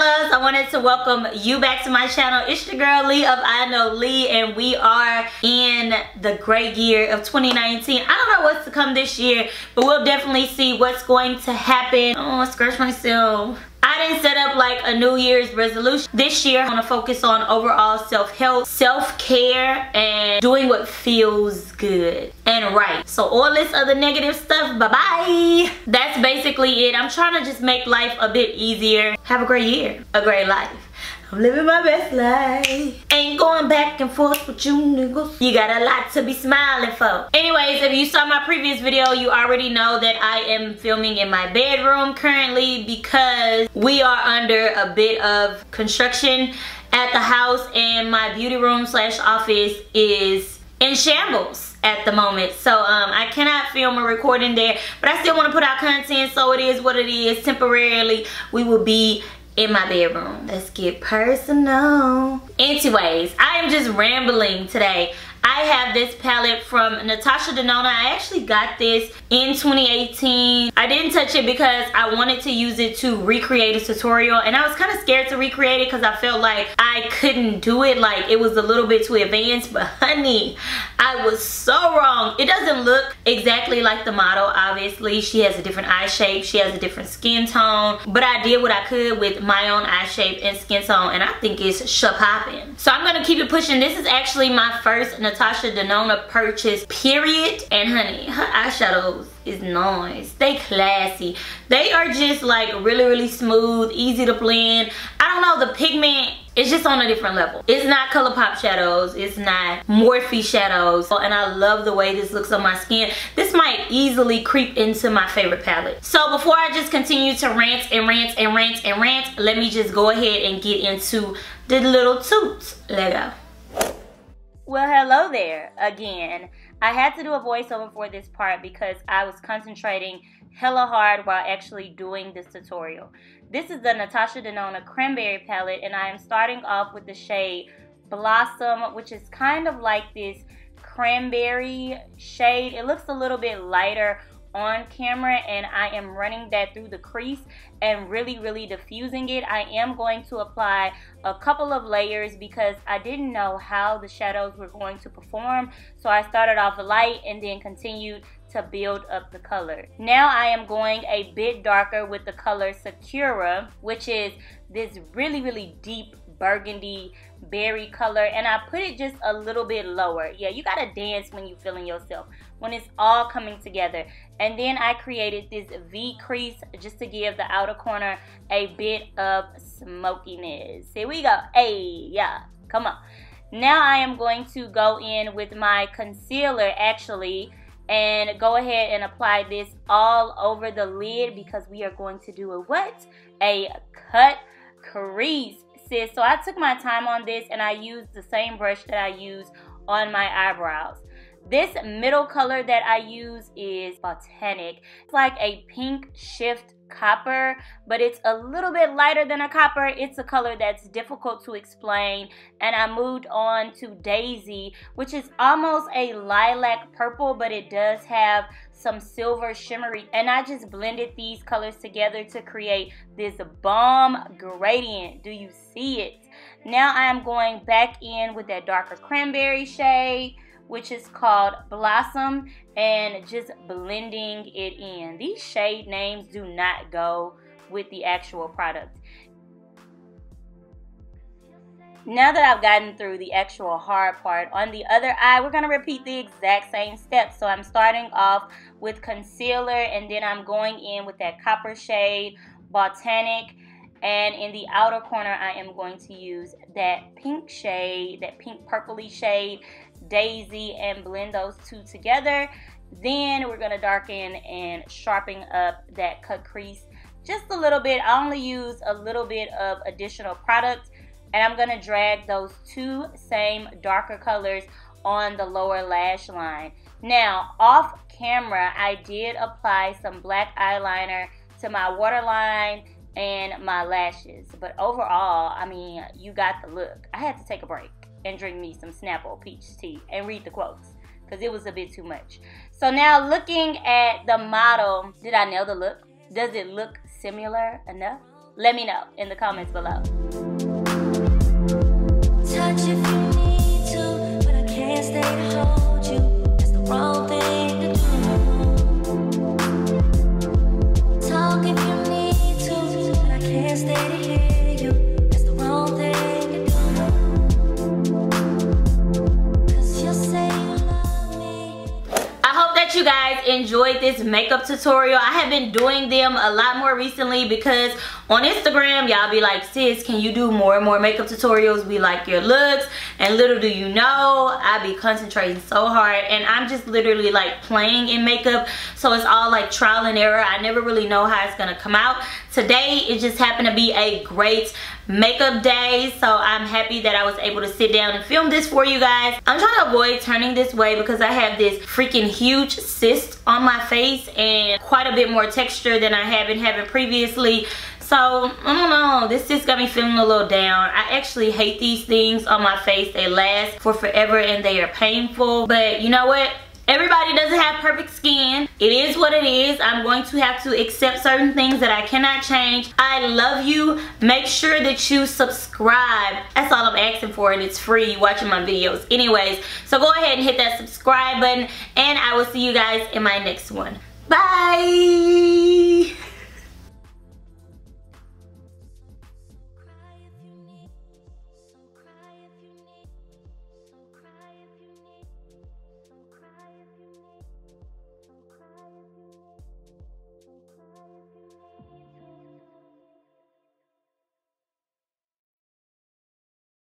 loves, I wanted to welcome you back to my channel. It's your girl Lee of IKNOWLEE, and we are in the great year of 2019. I don't know what's to come this year, but we'll definitely see what's going to happen. Oh, I scratched myself. I didn't set up like a New Year's resolution. This year, I want to focus on overall self-help, self-care, and doing what feels good and right. So all this other negative stuff, bye-bye. That's basically it. I'm trying to just make life a bit easier. Have a great year, a great life. I'm living my best life. Ain't going back and forth with you niggas. You got a lot to be smiling for. Anyways, if you saw my previous video, you already know that I am filming in my bedroom currently because we are under a bit of construction at the house, and my beauty room slash office is in shambles at the moment. So I cannot film or record in there, but I still want to put out content, so it is what it is. Temporarily, we will be in my bedroom. Let's get personal. Anyways, I am just rambling today. I have this palette from Natasha Denona. I actually got this in 2018. I didn't touch it because I wanted to use it to recreate a tutorial, and I was kind of scared to recreate it because I felt like I couldn't do it. Like, it was a little bit too advanced, but honey, I was so wrong. It doesn't look exactly like the model, obviously. She has a different eye shape, she has a different skin tone, but I did what I could with my own eye shape and skin tone, and I think it's poppin'. So I'm gonna keep it pushing. This is actually my first Natasha Denona purchase, period. And honey, her eyeshadows is nice. They classy. They are just like really smooth, easy to blend. I don't know, the pigment, it's just on a different level. It's not ColourPop shadows, it's not Morphe shadows, and I love the way this looks on my skin. This might easily creep into my favorite palette. So before I just continue to rant and rant and rant and rant, let me just go ahead and get into the little toots. Let go. Well, hello there again. I had to do a voiceover for this part because I was concentrating hella hard while actually doing this tutorial. This is the Natasha Denona Cranberry palette, and I am starting off with the shade Blossom, which is kind of like this cranberry shade. It looks a little bit lighter on camera, and I am running that through the crease and really diffusing it. I am going to apply a couple of layers because I didn't know how the shadows were going to perform, so I started off light and then continued to build up the color. Now I am going a bit darker with the color Sakura, which is this really deep burgundy berry color, and I put it just a little bit lower. Yeah, you gotta dance when you feeling yourself, when it's all coming together. And then I created this V crease just to give the outer corner a bit of smokiness. Here we go. Hey, yeah, come on. Now I am going to go in with my concealer actually and go ahead and apply this all over the lid because we are going to do a what? A cut crease. So I took my time on this, and I used the same brush that I use on my eyebrows. This middle color that I use is Botanic. It's like a pink shift copper, but it's a little bit lighter than a copper. It's a color that's difficult to explain. And I moved on to Daisy, which is almost a lilac purple, but it does have some silver shimmery, and I just blended these colors together to create this bomb gradient. Do you see it? Now I am going back in with that darker cranberry shade, which is called Blossom, and just blending it in. These shade names do not go with the actual product. Now that I've gotten through the actual hard part, on the other eye, we're going to repeat the exact same steps. So I'm starting off with concealer, and then I'm going in with that copper shade, Botanic, and in the outer corner, I am going to use that pink shade, that pink purpley shade, Daisy, and blend those two together. Then we're going to darken and sharpen up that cut crease just a little bit. I only use a little bit of additional product, and I'm going to drag those two same darker colors on the lower lash line. Now, off camera, I did apply some black eyeliner to my waterline and my lashes. But overall, I mean, you got the look. I had to take a break and drink me some Snapple peach tea and read the quotes because it was a bit too much. So now looking at the model, did I nail the look? Does it look similar enough? Let me know in the comments below. Touch if you need to, but I can't stay to hold you. That's the wrong thing to do. Talk if you need to, but I can't stay to hear you. That's the wrong thing to do. 'Cause you say you love me. I hope that you guys enjoyed this makeup tutorial. I have been doing them a lot more recently because on Instagram, y'all be like, sis, can you do more and more makeup tutorials? We like your looks. And little do you know, I be concentrating so hard. And I'm just literally like playing in makeup. So it's all like trial and error. I never really know how it's gonna come out. Today, it just happened to be a great makeup day. So I'm happy that I was able to sit down and film this for you guys. I'm trying to avoid turning this way because I have this freaking huge cyst on my face and quite a bit more texture than I have been having previously. So, I don't know, this just got me feeling a little down. I actually hate these things on my face. They last for forever and they are painful. But you know what? Everybody doesn't have perfect skin. It is what it is. I'm going to have to accept certain things that I cannot change. I love you. Make sure that you subscribe. That's all I'm asking for, and it's free. You watching my videos anyways. So go ahead and hit that subscribe button, and I will see you guys in my next one. Bye.